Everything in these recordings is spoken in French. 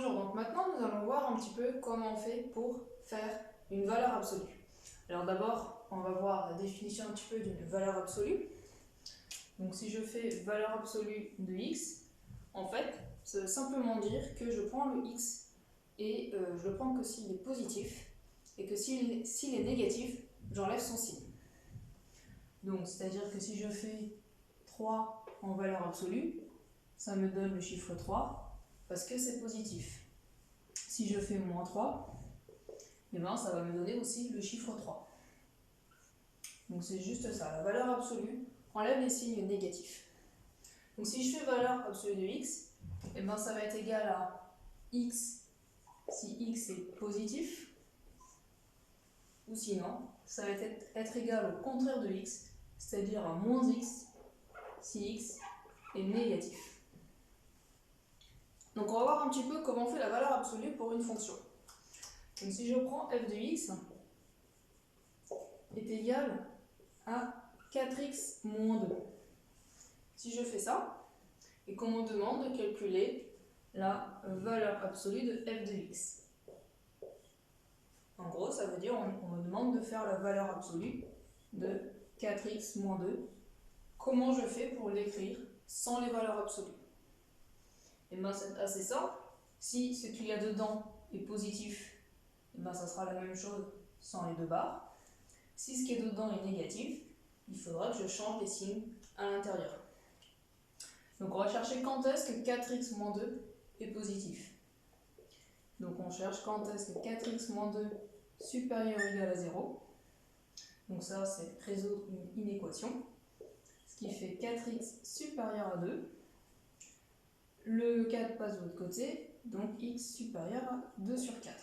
Bonjour, donc maintenant nous allons voir un petit peu comment on fait pour faire une valeur absolue. Alors d'abord, on va voir la définition un petit peu d'une valeur absolue. Donc si je fais valeur absolue de x, en fait, ça veut simplement dire que je prends le x et je le prends que s'il est positif et que s'il est négatif, j'enlève son signe. Donc c'est-à-dire que si je fais 3 en valeur absolue, ça me donne le chiffre 3 parce que c'est positif. Si je fais moins 3, eh ben, ça va me donner aussi le chiffre 3. Donc c'est juste ça, la valeur absolue enlève les signes négatifs. Donc si je fais valeur absolue de x, eh ben, ça va être égal à x si x est positif, ou sinon ça va être égal au contraire de x, c'est-à-dire à moins x si x est négatif. Donc on va voir un petit peu comment on fait la valeur absolue pour une fonction. Donc si je prends f de x est égal à 4x moins 2. Si je fais ça, et qu'on me demande de calculer la valeur absolue de f de x. En gros, ça veut dire on me demande de faire la valeur absolue de 4x moins 2. Comment je fais pour l'écrire sans les valeurs absolues? Et bien c'est assez simple. Si ce qu'il y a dedans est positif, et bien ça sera la même chose sans les deux barres. Si ce qui est dedans est négatif, il faudra que je change les signes à l'intérieur. Donc on va chercher quand est-ce que 4x moins 2 est positif. Donc on cherche quand est-ce que 4x moins 2 supérieur ou égal à 0. Donc ça c'est résoudre une inéquation. Ce qui fait 4x supérieur à 2. Le 4 passe de l'autre côté, donc x supérieur à 2 sur 4.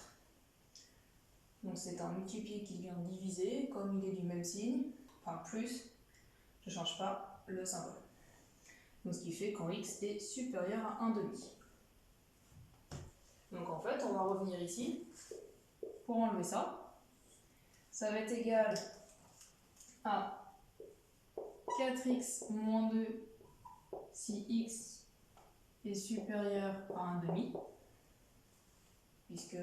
Donc c'est un multiplié qui vient diviser, comme il est du même signe, enfin plus, je ne change pas le symbole. Donc ce qui fait quand x est supérieur à 1,5. Donc en fait, on va revenir ici pour enlever ça. Ça va être égal à 4x moins 2 si x est supérieur à 1,5, puisque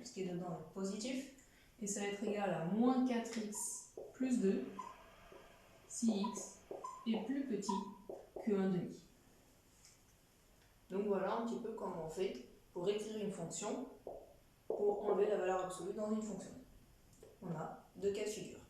ce qui est dedans est positif. Et ça va être égal à moins 4x plus 2 si x est plus petit que 1,5. Donc voilà un petit peu comment on fait pour écrire une fonction, pour enlever la valeur absolue dans une fonction. On a deux cas de figure.